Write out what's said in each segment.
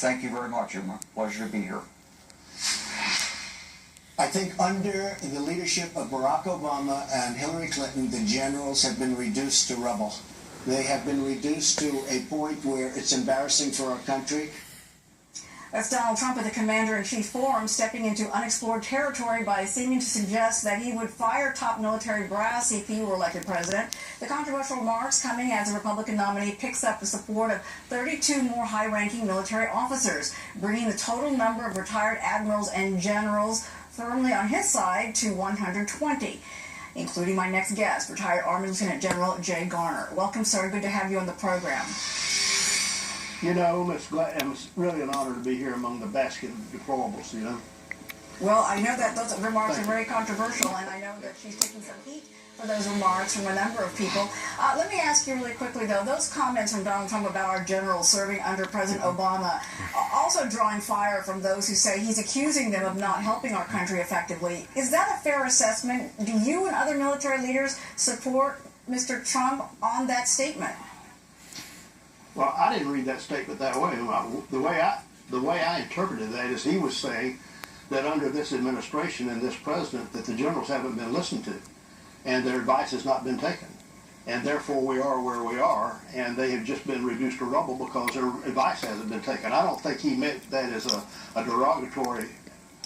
Thank you very much. It's a pleasure to be here. I think under the leadership of Barack Obama and Hillary Clinton, the generals have been reduced to rubble. They have been reduced to a point where it's embarrassing for our country. That's Donald Trump at the Commander-in-Chief Forum, stepping into unexplored territory by seeming to suggest that he would fire top military brass if he were elected president. The controversial remarks coming as the Republican nominee picks up the support of 32 more high-ranking military officers, bringing the total number of retired admirals and generals firmly on his side to 120, including my next guest, retired Army Lieutenant General Jay Garner. Welcome, sir. Good to have you on the program. You know, it's really an honor to be here among the basket of deplorables, you know. Well, I know that those remarks are very controversial, and I know that she's taking some heat for those remarks from a number of people. Let me ask you really quickly, though, those comments from Donald Trump about our generals serving under President Obama are also drawing fire from those who say he's accusing them of not helping our country effectively. Is that a fair assessment? Do you and other military leaders support Mr. Trump on that statement? Well, I didn't read that statement that way. The way I interpreted that is he was saying that under this administration and this president that the generals haven't been listened to and their advice has not been taken. And therefore we are where we are, and they have just been reduced to rubble because their advice hasn't been taken. I don't think he meant that as a derogatory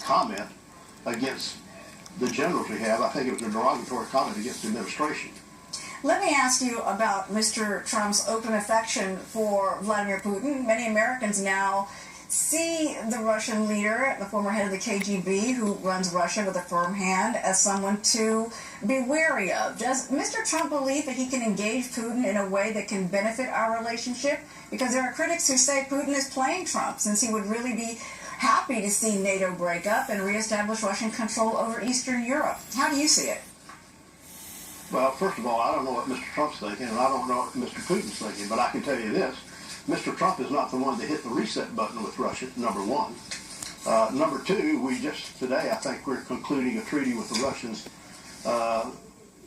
comment against the generals we have. I think it was a derogatory comment against the administration. Let me ask you about Mr. Trump's open affection for Vladimir Putin. Many Americans now see the Russian leader, the former head of the KGB, who runs Russia with a firm hand, as someone to be wary of. Does Mr. Trump believe that he can engage Putin in a way that can benefit our relationship? Because there are critics who say Putin is playing Trump, since he would really be happy to see NATO break up and reestablish Russian control over Eastern Europe. How do you see it? Well, first of all, I don't know what Mr. Trump's thinking, and I don't know what Mr. Putin's thinking, but I can tell you this. Mr. Trump is not the one to hit the reset button with Russia, number one. Number two, we just today, I think we're concluding a treaty with the Russians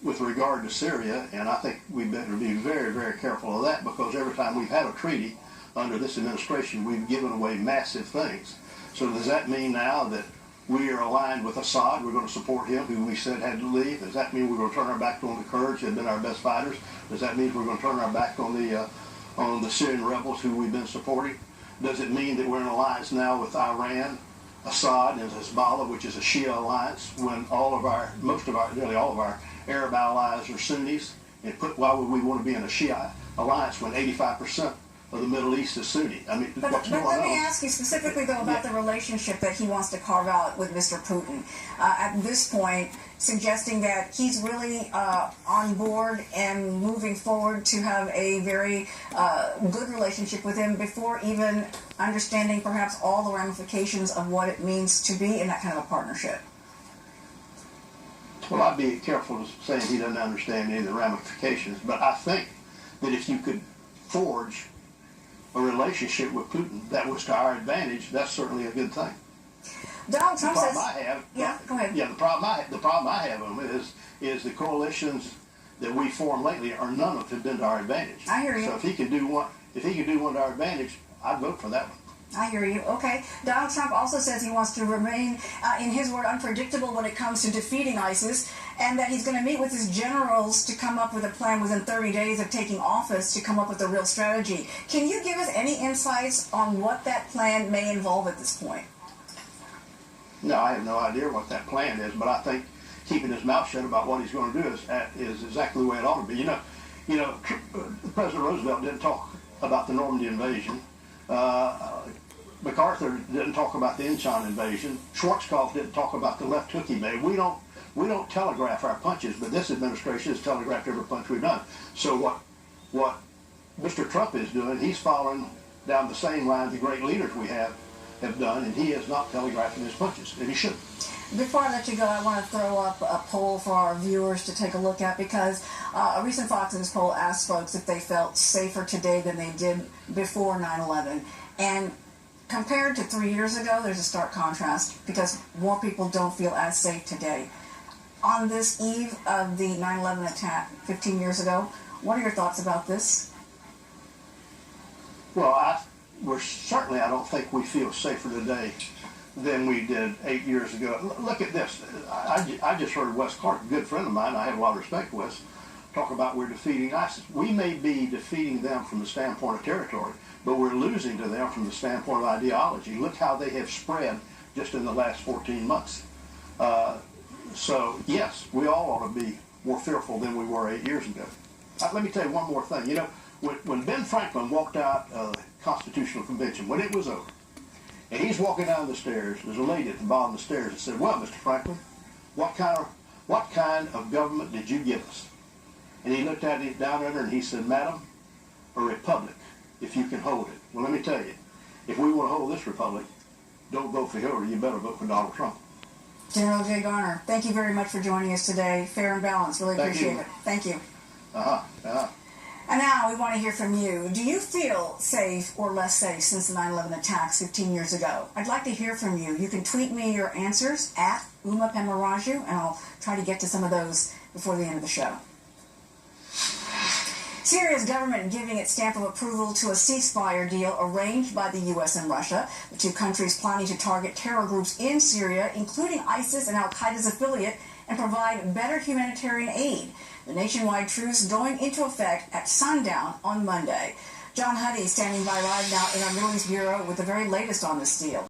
with regard to Syria, and I think we better be very, very careful of that, because every time we've had a treaty under this administration, we've given away massive things. So does that mean now that we are aligned with Assad, we're going to support him, who we said had to leave? Does that mean we're going to turn our back on the Kurds, who have been our best fighters? Does that mean we're going to turn our back on the Syrian rebels who we've been supporting? Does it mean that we're in alliance now with Iran, Assad, and Hezbollah, which is a Shia alliance, when nearly all of our Arab allies are Sunnis? And why would we want to be in a Shia alliance when 85% of the Middle East is Sunni? I mean, but let me ask you specifically, though, about the relationship that he wants to carve out with Mr. Putin. At this point, suggesting that he's really on board and moving forward to have a very good relationship with him before even understanding perhaps all the ramifications of what it means to be in that kind of a partnership. Well, I'd be careful saying he doesn't understand any of the ramifications, but I think that if you could forge a relationship with Putin that was to our advantage, that's certainly a good thing. Donald Trump says, go ahead. Yeah, the problem I have with him is the coalitions that we formed lately are none of them have been to our advantage. I hear you. So if he can do one to our advantage, I'd vote for that one. I hear you. Okay. Donald Trump also says he wants to remain, in his word, unpredictable when it comes to defeating ISIS, and that he's going to meet with his generals to come up with a plan within 30 days of taking office to come up with a real strategy. Can you give us any insights on what that plan may involve at this point? No, I have no idea what that plan is, but I think keeping his mouth shut about what he's going to do is exactly the way it ought to be. You know, President Roosevelt didn't talk about the Normandy invasion. MacArthur didn't talk about the Inchon invasion. Schwarzkopf didn't talk about the left hook he made. We don't telegraph our punches, but this administration has telegraphed every punch we've done. So what Mr. Trump is doing, he's following down the same line the great leaders we have done, and he is not telegraphing his punches, and he shouldn't. Before I let you go, I want to throw up a poll for our viewers to take a look at, because a recent Fox News poll asked folks if they felt safer today than they did before 9/11. And compared to 3 years ago, there's a stark contrast, because more people don't feel as safe today. On this eve of the 9/11 attack 15 years ago, what are your thoughts about this? Well, certainly, I don't think we feel safer today than we did 8 years ago. Look at this. I just heard Wes Clark, a good friend of mine, I have a lot of respect for Wes, talk about we're defeating ISIS. We may be defeating them from the standpoint of territory, but we're losing to them from the standpoint of ideology. Look how they have spread just in the last 14 months. So, yes, we all ought to be more fearful than we were 8 years ago. Let me tell you one more thing. You know, when Ben Franklin walked out of the Constitutional Convention, when it was over, and he's walking down the stairs, there's a lady at the bottom of the stairs that said, "Well, Mr. Franklin, what kind of government did you give us?" And he looked at it down at her and he said, "Madam, a republic, if you can hold it." Well, let me tell you, if we want to hold this republic, don't vote for Hillary, you better vote for Donald Trump. General Jay Garner, thank you very much for joining us today. Fair and balanced. Really appreciate it. Thank you. And now we want to hear from you. Do you feel safe or less safe since the 9/11 attacks 15 years ago? I'd like to hear from you. You can tweet me your answers at Uma Pemaraju, and I'll try to get to some of those before the end of the show. Syria's government giving its stamp of approval to a ceasefire deal arranged by the U.S. and Russia, the two countries planning to target terror groups in Syria, including ISIS and al-Qaeda's affiliate, and provide better humanitarian aid. The nationwide truce going into effect at sundown on Monday. John Huddy standing by right now in our Middle East Bureau with the very latest on this deal.